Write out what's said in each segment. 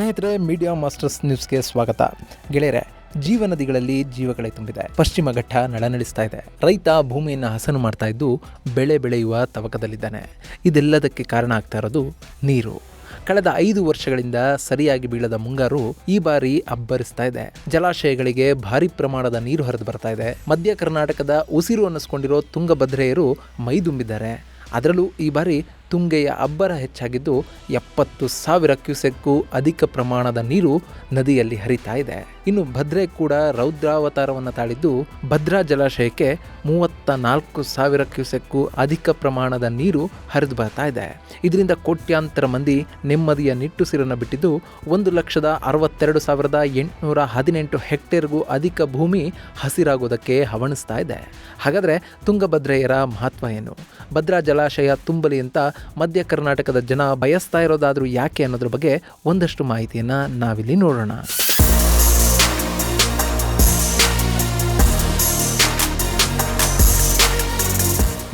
ಸ್ನೇಹಿತರೆ, media masters ನ್ಯೂಸ್ಗೆ ಸ್ವಾಗತ. ಗೆಳೆಯರೆ, ಜೀವನದಿಗಳಲ್ಲಿ ಜೀವಗಳೇ ತುಂಬಿದೆ. ಪಶ್ಚಿಮ ಘಟ್ಟ ನಳನಳಿಸ್ತಾ ಇದೆ. ರೈತ ಭೂಮಿಯನ್ನು ಹಸನು ಮಾಡ್ತಾ ಇದ್ದು ಬೆಳೆ ಬೆಳೆಯುವ ತವಕದಲ್ಲಿದ್ದಾನೆ. ಇದೆಲ್ಲದಕ್ಕೆ ಕಾರಣ ಆಗ್ತಾ ಇರೋದು ನೀರು. ಕಳೆದ 5 ವರ್ಷಗಳಿಂದ ಸರಿಯಾಗಿ ಬೀಳದ ಮುಂಗಾರು ಈ ಬಾರಿ ಅಬ್ಬರಿಸ್ತಾ ಇದೆ. ಜಲಾಶಯಗಳಿಗೆ ಭಾರಿ ಪ್ರಮಾಣದ ನೀರು ಹರಿದು ಬರ್ತಾ ಇದೆ. ಮಧ್ಯ ಕರ್ನಾಟಕದ ಉಸಿರು ಅನ್ನಿಸ್ಕೊಂಡಿರೋ ತುಂಗಭದ್ರೆಯರು ಮೈದುಂಬಿದ್ದಾರೆ. ಅದರಲ್ಲೂ ಈ ಬಾರಿ ತುಂಗೆಯ ಅಬ್ಬರ ಹೆಚ್ಚಾಗಿದ್ದು 70,000 ಕ್ಯೂಸೆಕ್ಗೂ ಅಧಿಕ ಪ್ರಮಾಣದ ನೀರು ನದಿಯಲ್ಲಿ ಹರಿತಾ ಇದೆ. ಇನ್ನು ಭದ್ರೆ ಕೂಡ ರೌದ್ರಾವತಾರವನ್ನು ತಾಳಿದ್ದು ಭದ್ರಾ ಜಲಾಶಯಕ್ಕೆ 34,000 ಕ್ಯೂಸೆಕ್ಗೂ ಅಧಿಕ ಪ್ರಮಾಣದ ನೀರು ಹರಿದು ಬರ್ತಾ ಇದೆ. ಇದರಿಂದ ಕೋಟ್ಯಾಂತರ ಮಂದಿ ನೆಮ್ಮದಿಯ ನಿಟ್ಟುಸಿರನ್ನು ಬಿಟ್ಟಿದ್ದು 1,62,818 ಹೆಕ್ಟೇರ್ಗೂ ಅಧಿಕ ಭೂಮಿ ಹಸಿರಾಗೋದಕ್ಕೆ ಹವಣಿಸ್ತಾ ಇದೆ. ಹಾಗಾದರೆ ತುಂಗಭದ್ರೆಯರ ಮಹತ್ವ ಏನು? ಭದ್ರಾ ಜಲಾಶಯ ತುಂಬಲಿ ಅಂತ ಮಧ್ಯ ಕರ್ನಾಟಕದ ಜನ ಬಯಸ್ತಾ ಇರೋದಾದರೂ ಯಾಕೆ ಅನ್ನೋದ್ರ ಬಗ್ಗೆ ಒಂದಷ್ಟು ಮಾಹಿತಿಯನ್ನು ನಾವಿಲ್ಲಿ ನೋಡೋಣ.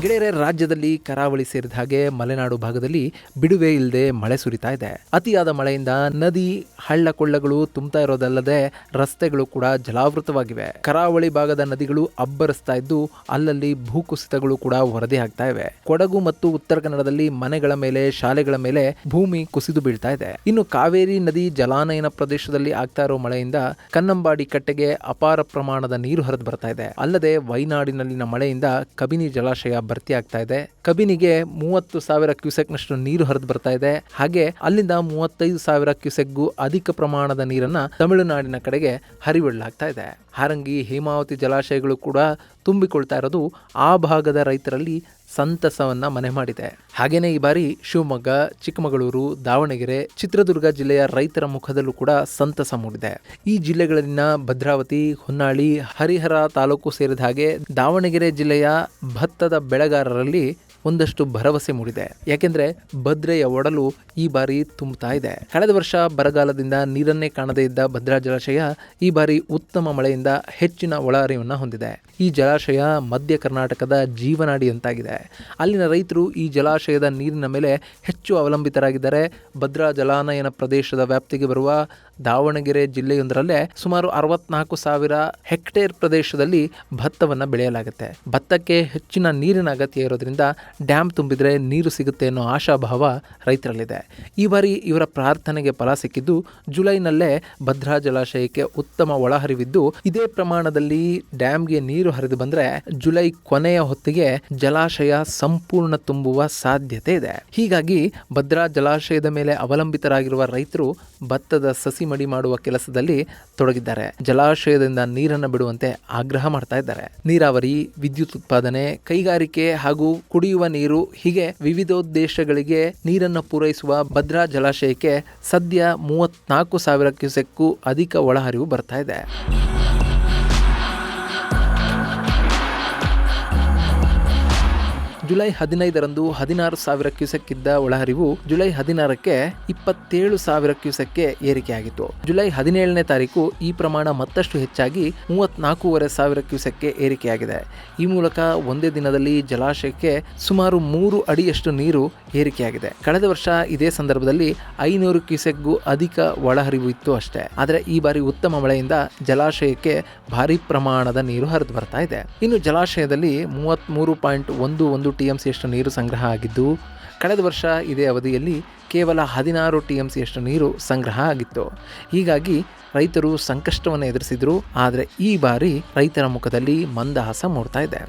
ಗೆಳೆಯರೆ, ರಾಜ್ಯದಲ್ಲಿ ಕರಾವಳಿ ಸೇರಿದ ಹಾಗೆ ಮಲೆನಾಡು ಭಾಗದಲ್ಲಿ ಬಿಡುವೆ ಇಲ್ಲದೆ ಮಳೆ ಸುರಿತಾ ಇದೆ. ಅತಿಯಾದ ಮಳೆಯಿಂದ ನದಿ ಹಳ್ಳ ಕೊಳ್ಳಗಳು ತುಂಬ್ತಾ ಇರೋದಲ್ಲದೆ ರಸ್ತೆಗಳು ಕೂಡ ಜಲಾವೃತವಾಗಿವೆ. ಕರಾವಳಿ ಭಾಗದ ನದಿಗಳು ಅಬ್ಬರಿಸ್ತಾ ಇದ್ದು ಅಲ್ಲಲ್ಲಿ ಭೂಕುಸಿತಗಳು ಕೂಡ ವರದಿ ಆಗ್ತಾ ಇವೆ. ಕೊಡಗು ಮತ್ತು ಉತ್ತರ ಕನ್ನಡದಲ್ಲಿ ಮನೆಗಳ ಮೇಲೆ, ಶಾಲೆಗಳ ಮೇಲೆ ಭೂಮಿ ಕುಸಿದು ಬೀಳ್ತಾ ಇದೆ. ಇನ್ನು ಕಾವೇರಿ ನದಿ ಜಲಾನಯನ ಪ್ರದೇಶದಲ್ಲಿ ಆಗ್ತಾ ಇರೋ ಮಳೆಯಿಂದ ಕನ್ನಂಬಾಡಿ ಕಟ್ಟೆಗೆ ಅಪಾರ ಪ್ರಮಾಣದ ನೀರು ಹರಿದು ಬರ್ತಾ ಇದೆ. ಅಲ್ಲದೆ ವೈನಾಡಿನಲ್ಲಿನ ಮಳೆಯಿಂದ ಕಬಿನಿ ಜಲಾಶಯ ಭರ್ತಿ ಆಗ್ತಾ ಇದೆ. ಕಬಿನಿಗೆ 30,000 ಕ್ಯೂಸೆಕ್ನಷ್ಟು ನೀರು ಹರಿದು ಬರ್ತಾ ಇದೆ. ಹಾಗೆ ಅಲ್ಲಿಂದ 35,000 ಕ್ಯೂಸೆಕ್ಗೂ ಅಧಿಕ ಪ್ರಮಾಣದ ನೀರನ್ನ ತಮಿಳುನಾಡಿನ ಕಡೆಗೆ ಹರಿಬಿಡಲಾಗ್ತಾ ಇದೆ. ಹಾರಂಗಿ, ಹೇಮಾವತಿ ಜಲಾಶಯಗಳು ಕೂಡ ತುಂಬಿಕೊಳ್ತಾ ಇರೋದು ಆ ಭಾಗದ ರೈತರಲ್ಲಿ ಸಂತಸವನ್ನ ಮನೆ ಮಾಡಿದೆ. ಹಾಗೇನೆ ಈ ಬಾರಿ ಶಿವಮೊಗ್ಗ, ಚಿಕ್ಕಮಗಳೂರು, ದಾವಣಗೆರೆ, ಚಿತ್ರದುರ್ಗ ಜಿಲ್ಲೆಯ ರೈತರ ಮುಖದಲ್ಲೂ ಕೂಡ ಸಂತಸ ಮೂಡಿದೆ. ಈ ಜಿಲ್ಲೆಗಳಲ್ಲಿನ ಭದ್ರಾವತಿ, ಹೊನ್ನಾಳಿ, ಹರಿಹರ ತಾಲೂಕು ಸೇರಿದ ಹಾಗೆ ದಾವಣಗೆರೆ ಜಿಲ್ಲೆಯ ಭತ್ತದ ಬೆಳೆಗಾರರಲ್ಲಿ ಒಂದಷ್ಟು ಭರವಸೆ ಮೂಡಿದೆ. ಯಾಕೆಂದ್ರೆ ಭದ್ರೆಯ ಒಡಲು ಈ ಬಾರಿ ತುಂಬುತ್ತಾ ಇದೆ. ಕಳೆದ ವರ್ಷ ಬರಗಾಲದಿಂದ ನೀರನ್ನೇ ಕಾಣದೇ ಇದ್ದ ಭದ್ರಾ ಜಲಾಶಯ ಈ ಬಾರಿ ಉತ್ತಮ ಮಳೆಯಿಂದ ಹೆಚ್ಚಿನ ಒಳ ಹರಿವನ್ನು ಹೊಂದಿದೆ. ಈ ಜಲಾಶಯ ಮಧ್ಯ ಕರ್ನಾಟಕದ ಜೀವನಾಡಿಯಂತಾಗಿದೆ. ಅಲ್ಲಿನ ರೈತರು ಈ ಜಲಾಶಯದ ನೀರಿನ ಮೇಲೆ ಹೆಚ್ಚು ಅವಲಂಬಿತರಾಗಿದ್ದಾರೆ. ಭದ್ರಾ ಜಲಾನಯನ ಪ್ರದೇಶದ ವ್ಯಾಪ್ತಿಗೆ ಬರುವ ದಾವಣಗೆರೆ ಜಿಲ್ಲೆಯೊಂದರಲ್ಲೇ ಸುಮಾರು 64,000 ಹೆಕ್ಟೇರ್ ಪ್ರದೇಶದಲ್ಲಿ ಭತ್ತವನ್ನು ಬೆಳೆಯಲಾಗುತ್ತೆ. ಭತ್ತಕ್ಕೆ ಹೆಚ್ಚಿನ ನೀರಿನ ಅಗತ್ಯ ಇರೋದ್ರಿಂದ ಡ್ಯಾಮ್ ತುಂಬಿದ್ರೆ ನೀರು ಸಿಗುತ್ತೆ ಅನ್ನೋ ಆಶಾಭಾವ ರೈತರಲ್ಲಿದೆ. ಈ ಬಾರಿ ಇವರ ಪ್ರಾರ್ಥನೆಗೆ ಫಲ ಸಿಕ್ಕಿದ್ದು ಜುಲೈನಲ್ಲೇ ಭದ್ರಾ ಜಲಾಶಯಕ್ಕೆ ಉತ್ತಮ ಒಳಹರಿವಿದ್ದು ಇದೇ ಪ್ರಮಾಣದಲ್ಲಿ ಡ್ಯಾಮ್ಗೆ ನೀರು ಹರಿದು ಬಂದ್ರೆ ಜುಲೈ ಕೊನೆಯ ಹೊತ್ತಿಗೆ ಜಲಾಶಯ ಸಂಪೂರ್ಣ ತುಂಬುವ ಸಾಧ್ಯತೆ ಇದೆ. ಹೀಗಾಗಿ ಭದ್ರಾ ಜಲಾಶಯದ ಮೇಲೆ ಅವಲಂಬಿತರಾಗಿರುವ ರೈತರು ಭತ್ತದ ಸಸಿ ಮಡಿ ಮಾಡುವ ಕೆಲಸದಲ್ಲಿ ತೊಡಗಿದ್ದಾರೆ. ಜಲಾಶಯದಿಂದ ನೀರನ್ನು ಬಿಡುವಂತೆ ಆಗ್ರಹ ಮಾಡ್ತಾ ಇದ್ದಾರೆ. ನೀರಾವರಿ, ವಿದ್ಯುತ್ ಉತ್ಪಾದನೆ, ಕೈಗಾರಿಕೆ ಹಾಗೂ ಕುಡಿಯುವ ನೀರು ಹೀಗೆ ವಿವಿಧೋದ್ದೇಶಗಳಿಗೆ ನೀರನ್ನು ಪೂರೈಸುವ ಭದ್ರಾ ಜಲಾಶಯಕ್ಕೆ ಸದ್ಯ 34,000 ಕ್ಯೂಸೆಕ್ಗೂ ಅಧಿಕ ಒಳಹರಿವು ಬರ್ತಾ ಇದೆ. ಜುಲೈ 15ರಂದು 16,000 ಕ್ಯೂಸೆಕ್ ಇದ್ದ ಒಳಹರಿವು ಜುಲೈ 16ಕ್ಕೆ 27,000 ಕ್ಯೂಸೆಕ್ಗೆ ಏರಿಕೆಯಾಗಿತ್ತು. ಜುಲೈ 17ನೇ ತಾರೀಕು ಈ ಪ್ರಮಾಣ ಮತ್ತಷ್ಟು ಹೆಚ್ಚಾಗಿ 34,500 ಕ್ಯೂಸೆಕ್ಗೆ ಏರಿಕೆಯಾಗಿದೆ. ಈ ಮೂಲಕ ಒಂದೇ ದಿನದಲ್ಲಿ ಜಲಾಶಯಕ್ಕೆ ಸುಮಾರು 3 ಅಡಿಯಷ್ಟು ನೀರು ಏರಿಕೆಯಾಗಿದೆ. ಕಳೆದ ವರ್ಷ ಇದೇ ಸಂದರ್ಭದಲ್ಲಿ 500 ಕ್ಯೂಸೆಕ್ಗೂ ಅಧಿಕ ಒಳಹರಿವು ಇತ್ತು ಅಷ್ಟೇ. ಆದರೆ ಈ ಬಾರಿ ಉತ್ತಮ ಮಳೆಯಿಂದ ಜಲಾಶಯಕ್ಕೆ ಭಾರಿ ಪ್ರಮಾಣದ ನೀರು ಹರಿದು ಬರ್ತಾ ಇದೆ. ಇನ್ನು ಜಲಾಶಯದಲ್ಲಿ 33.11 TMCಯಷ್ಟು ನೀರು ಸಂಗ್ರಹ ಆಗಿದ್ದು ಕಳೆದ ವರ್ಷ ಇದೇ ಅವಧಿಯಲ್ಲಿ ಕೇವಲ 16 TMCಯಷ್ಟು ನೀರು ಸಂಗ್ರಹ ಆಗಿತ್ತು. ಹೀಗಾಗಿ ರೈತರು ಸಂಕಷ್ಟವನ್ನು ಎದುರಿಸಿದ್ರು. ಆದರೆ ಈ ಬಾರಿ ರೈತರ ಮುಖದಲ್ಲಿ ಮಂದಹಾಸ ಮೂಡ್ತಾ ಇದೆ.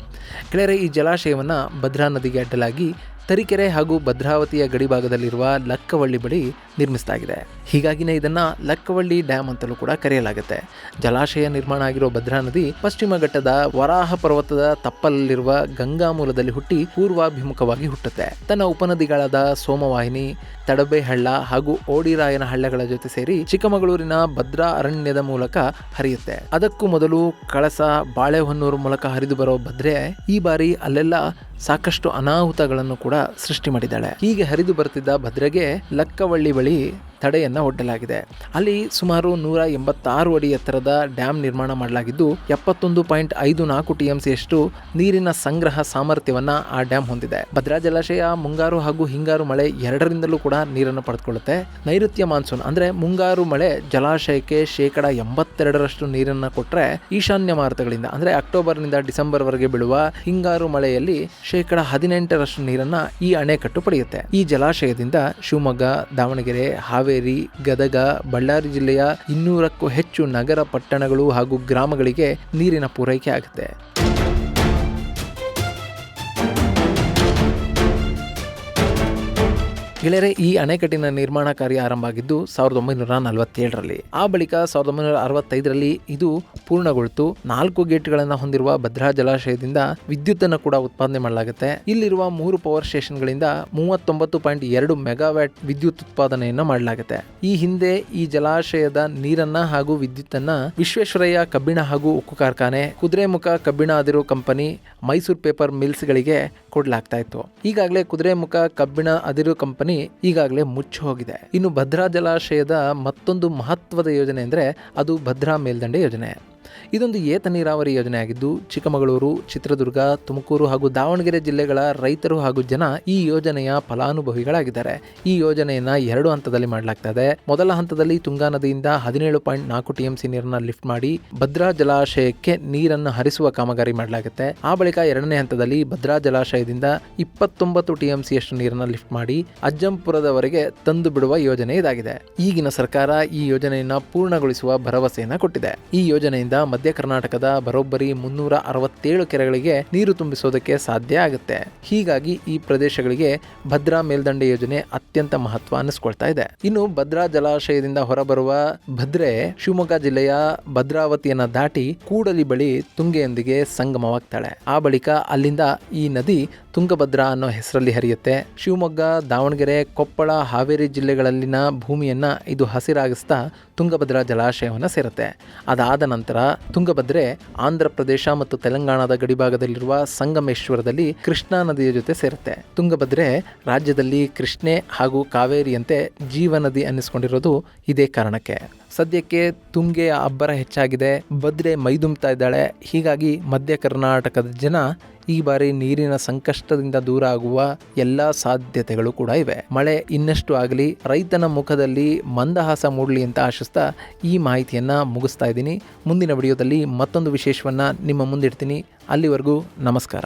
ಗೆಳೆಯರೆ, ಈ ಜಲಾಶಯವನ್ನು ಭದ್ರಾ ನದಿಗೆ ಅಡ್ಡಲಾಗಿ ತರೀಕೆರೆ ಹಾಗೂ ಭದ್ರಾವತಿಯ ಗಡಿಭಾಗದಲ್ಲಿರುವ ಲಕ್ಕವಳ್ಳಿ ಬಳಿ ನಿರ್ಮಿಸಲಾಗಿದೆ. ಹೀಗಾಗಿನೇ ಇದನ್ನ ಲಕ್ಕವಳ್ಳಿ ಡ್ಯಾಮ್ ಅಂತಲೂ ಕೂಡ ಕರೆಯಲಾಗುತ್ತೆ. ಜಲಾಶಯ ನಿರ್ಮಾಣ ಆಗಿರೋ ಭದ್ರಾ ನದಿ ಪಶ್ಚಿಮ ಘಟ್ಟದ ವರಾಹ ಪರ್ವತದ ತಪ್ಪಲಲ್ಲಿರುವ ಗಂಗಾ ಮೂಲದಲ್ಲಿ ಹುಟ್ಟಿ ಪೂರ್ವಾಭಿಮುಖವಾಗಿ ಹುಟ್ಟುತ್ತೆ. ತನ್ನ ಉಪನದಿಗಳಾದ ಸೋಮವಾಹಿನಿ, ತಡಬೆ ಹಳ್ಳ ಹಾಗೂ ಓಡಿರಾಯನ ಹಳ್ಳಗಳ ಜೊತೆ ಸೇರಿ ಚಿಕ್ಕಮಗಳೂರಿನ ಭದ್ರಾ ಅರಣ್ಯದ ಮೂಲಕ ಹರಿಯುತ್ತೆ. ಅದಕ್ಕೂ ಮೊದಲು ಕಳಸ, ಬಾಳೆಹೊನ್ನೂರು ಮೂಲಕ ಹರಿದು ಬರೋ ಭದ್ರೆ ಈ ಬಾರಿ ಅಲ್ಲೆಲ್ಲ ಸಾಕಷ್ಟು ಅನಾಹುತಗಳನ್ನು ಕೂಡ ಸೃಷ್ಟಿ ಮಾಡಿದ್ದಾಳೆ. ಹೀಗೆ ಹರಿದು ಬರ್ತಿದ್ದ ಭದ್ರೆಗೆ ಲಕ್ಕವಳ್ಳಿ ಬಳಿ ತಡೆಯನ್ನ ಒಡ್ಡಲಾಗಿದೆ. ಅಲ್ಲಿ ಸುಮಾರು 186 ಅಡಿ ಎತ್ತರದ ಡ್ಯಾಮ್ ನಿರ್ಮಾಣ ಮಾಡಲಾಗಿದ್ದು 71.54 TMCಯಷ್ಟು ನೀರಿನ ಸಂಗ್ರಹ ಸಾಮರ್ಥ್ಯವನ್ನ ಆ ಡ್ಯಾಮ್ ಹೊಂದಿದೆ. ಭದ್ರಾ ಜಲಾಶಯ ಮುಂಗಾರು ಹಾಗೂ ಹಿಂಗಾರು ಮಳೆ ಎರಡರಿಂದಲೂ ಕೂಡ ನೀರನ್ನು ಪಡೆದುಕೊಳ್ಳುತ್ತೆ. ನೈಋತ್ಯ ಮಾನ್ಸೂನ್ ಅಂದ್ರೆ ಮುಂಗಾರು ಮಳೆ ಜಲಾಶಯಕ್ಕೆ 82% ನೀರನ್ನು ಕೊಟ್ಟರೆ, ಈಶಾನ್ಯ ಮಾರುತಗಳಿಂದ ಅಂದ್ರೆ ಅಕ್ಟೋಬರ್ನಿಂದ ಡಿಸೆಂಬರ್ ವರೆಗೆ ಬೀಳುವ ಹಿಂಗಾರು ಮಳೆಯಲ್ಲಿ 18% ನೀರನ್ನ ಈ ಅಣೆಕಟ್ಟು ಪಡೆಯುತ್ತೆ. ಈ ಜಲಾಶಯದಿಂದ ಶಿವಮೊಗ್ಗ, ದಾವಣಗೆರೆ, ಹಾವೇರಿ, ಗದಗ, ಬಳ್ಳಾರಿ ಜಿಲ್ಲೆಯ 200ಕ್ಕೂ ಹೆಚ್ಚು ನಗರ, ಪಟ್ಟಣಗಳು ಹಾಗೂ ಗ್ರಾಮಗಳಿಗೆ ನೀರಿನ ಪೂರೈಕೆ ಆಗುತ್ತೆ. ಗೆಳೆಯರೆ, ಈ ಅಣೆಕಟ್ಟಿನ ನಿರ್ಮಾಣ ಕಾರ್ಯ ಆರಂಭ ಆಗಿದ್ದು 1947ರಲ್ಲಿ. ಆ ಬಳಿಕ 1965ರಲ್ಲಿ ಇದು ಪೂರ್ಣಗೊಳ್ತು. 4 ಗೇಟ್ಗಳನ್ನು ಹೊಂದಿರುವ ಭದ್ರಾ ಜಲಾಶಯದಿಂದ ವಿದ್ಯುತ್ತನ್ನು ಕೂಡ ಉತ್ಪಾದನೆ ಮಾಡಲಾಗುತ್ತೆ. ಇಲ್ಲಿರುವ 3 ಪವರ್ ಸ್ಟೇಷನ್ಗಳಿಂದ 39.2 ಮೆಗಾವ್ಯಾಟ್ ವಿದ್ಯುತ್ ಉತ್ಪಾದನೆಯನ್ನು ಮಾಡಲಾಗುತ್ತೆ. ಈ ಹಿಂದೆ ಈ ಜಲಾಶಯದ ನೀರನ್ನ ಹಾಗೂ ವಿದ್ಯುತ್ತನ್ನ ವಿಶ್ವೇಶ್ವರಯ್ಯ ಕಬ್ಬಿಣ ಹಾಗೂ ಉಕ್ಕು ಕಾರ್ಖಾನೆ, ಕುದುರೆಮುಖ ಕಬ್ಬಿಣ ಅದಿರು ಕಂಪನಿ, ಮೈಸೂರು ಪೇಪರ್ ಮಿಲ್ಸ್ ಗಳಿಗೆ ಕೊಡಲಾಗ್ತಾ ಇತ್ತು. ಈಗಾಗಲೇ ಕುದುರೆಮುಖ ಕಬ್ಬಿಣ ಅದಿರು ಕಂಪನಿ ಈಗಾಗಲೇ ಮುಚ್ಚಿ ಹೋಗಿದೆ. ಇನ್ನು ಭದ್ರಾ ಜಲಾಶಯದ ಮತ್ತೊಂದು ಮಹತ್ವದ ಯೋಜನೆ ಅಂದರೆ ಅದು ಭದ್ರಾ ಮೇಲ್ದಂಡೆ ಯೋಜನೆ. ಇದೊಂದು ಏತ ನೀರಾವರಿ ಯೋಜನೆ ಆಗಿದ್ದು ಚಿಕ್ಕಮಗಳೂರು, ಚಿತ್ರದುರ್ಗ, ತುಮಕೂರು ಹಾಗೂ ದಾವಣಗೆರೆ ಜಿಲ್ಲೆಗಳ ರೈತರು ಹಾಗೂ ಜನ ಈ ಯೋಜನೆಯ ಫಲಾನುಭವಿಗಳಾಗಿದ್ದಾರೆ. ಈ ಯೋಜನೆಯನ್ನ 2 ಹಂತದಲ್ಲಿ ಮಾಡಲಾಗ್ತದೆ. ಮೊದಲ ಹಂತದಲ್ಲಿ ತುಂಗಾ ನದಿಯಿಂದ 17.4 TMC ನೀರನ್ನ ಲಿಫ್ಟ್ ಮಾಡಿ ಭದ್ರಾ ಜಲಾಶಯಕ್ಕೆ ನೀರನ್ನು ಹರಿಸುವ ಕಾಮಗಾರಿ ಮಾಡಲಾಗುತ್ತೆ. ಆ ಬಳಿಕ 2ನೇ ಹಂತದಲ್ಲಿ ಭದ್ರಾ ಜಲಾಶಯದಿಂದ 29 TMCಯಷ್ಟು ನೀರನ್ನ ಲಿಫ್ಟ್ ಮಾಡಿ ಅಜ್ಜಂಪುರದವರೆಗೆ ತಂದು ಬಿಡುವ ಯೋಜನೆ ಇದಾಗಿದೆ. ಈಗಿನ ಸರ್ಕಾರ ಈ ಯೋಜನೆಯನ್ನ ಪೂರ್ಣಗೊಳಿಸುವ ಭರವಸೆಯನ್ನ ಕೊಟ್ಟಿದೆ. ಈ ಯೋಜನೆಯಿಂದ ಮಧ್ಯ ಕರ್ನಾಟಕದ ಬರೋಬ್ಬರಿ 367 ಕೆರೆಗಳಿಗೆ ನೀರು ತುಂಬಿಸೋದಕ್ಕೆ ಸಾಧ್ಯ ಆಗುತ್ತೆ. ಹೀಗಾಗಿ ಈ ಪ್ರದೇಶಗಳಿಗೆ ಭದ್ರಾ ಮೇಲ್ದಂಡೆ ಯೋಜನೆ ಅತ್ಯಂತ ಮಹತ್ವ ಅನ್ನಿಸ್ಕೊಳ್ತಾ ಇದೆ. ಇನ್ನು ಭದ್ರಾ ಜಲಾಶಯದಿಂದ ಹೊರಬರುವ ಭದ್ರೆ ಶಿವಮೊಗ್ಗ ಜಿಲ್ಲೆಯ ಭದ್ರಾವತಿಯನ್ನ ದಾಟಿ ಕೂಡಲಿ ಬಳಿ ತುಂಗೆಯೊಂದಿಗೆ ಸಂಗಮವಾಗ್ತಾಳೆ. ಆ ಬಳಿಕ ಅಲ್ಲಿಂದ ಈ ನದಿ ತುಂಗಭದ್ರಾ ಅನ್ನೋ ಹೆಸರಲ್ಲಿ ಹರಿಯುತ್ತೆ. ಶಿವಮೊಗ್ಗ, ದಾವಣಗೆರೆ, ಕೊಪ್ಪಳ, ಹಾವೇರಿ ಜಿಲ್ಲೆಗಳಲ್ಲಿನ ಭೂಮಿಯನ್ನ ಇದು ಹಸಿರಾಗಿಸ್ತಾ ತುಂಗಭದ್ರಾ ಜಲಾಶಯವನ್ನು ಸೇರುತ್ತೆ. ಅದಾದ ನಂತರ ತುಂಗಭದ್ರೆ ಆಂಧ್ರ ಪ್ರದೇಶ ಮತ್ತು ತೆಲಂಗಾಣದ ಗಡಿಭಾಗದಲ್ಲಿರುವ ಸಂಗಮೇಶ್ವರದಲ್ಲಿ ಕೃಷ್ಣಾ ನದಿಯ ಜೊತೆ ಸೇರುತ್ತೆ. ತುಂಗಭದ್ರೆ ರಾಜ್ಯದಲ್ಲಿ ಕೃಷ್ಣೆ ಹಾಗೂ ಕಾವೇರಿಯಂತೆ ಜೀವನದಿ ಅನ್ನಿಸ್ಕೊಂಡಿರೋದು ಇದೇ ಕಾರಣಕ್ಕೆ. ಸದ್ಯಕ್ಕೆ ತುಂಗೆಯ ಅಬ್ಬರ ಹೆಚ್ಚಾಗಿದೆ, ಭದ್ರೆ ಮೈದುಂಬ್ತಾ ಇದ್ದಾಳೆ. ಹೀಗಾಗಿ ಮಧ್ಯ ಕರ್ನಾಟಕದ ಜನ ಈ ಬಾರಿ ನೀರಿನ ಸಂಕಷ್ಟದಿಂದ ದೂರ ಆಗುವ ಎಲ್ಲ ಸಾಧ್ಯತೆಗಳು ಕೂಡ ಇವೆ. ಮಳೆ ಇನ್ನಷ್ಟು ಆಗಲಿ, ರೈತನ ಮುಖದಲ್ಲಿ ಮಂದಹಾಸ ಮೂಡಲಿ ಅಂತ ಆಶಿಸ್ತಾ ಈ ಮಾಹಿತಿಯನ್ನು ಮುಗಿಸ್ತಾ ಇದ್ದೀನಿ. ಮುಂದಿನ ವಿಡಿಯೋದಲ್ಲಿ ಮತ್ತೊಂದು ವಿಶೇಷವನ್ನು ನಿಮ್ಮ ಮುಂದಿಡ್ತೀನಿ. ಅಲ್ಲಿವರೆಗೂ ನಮಸ್ಕಾರ.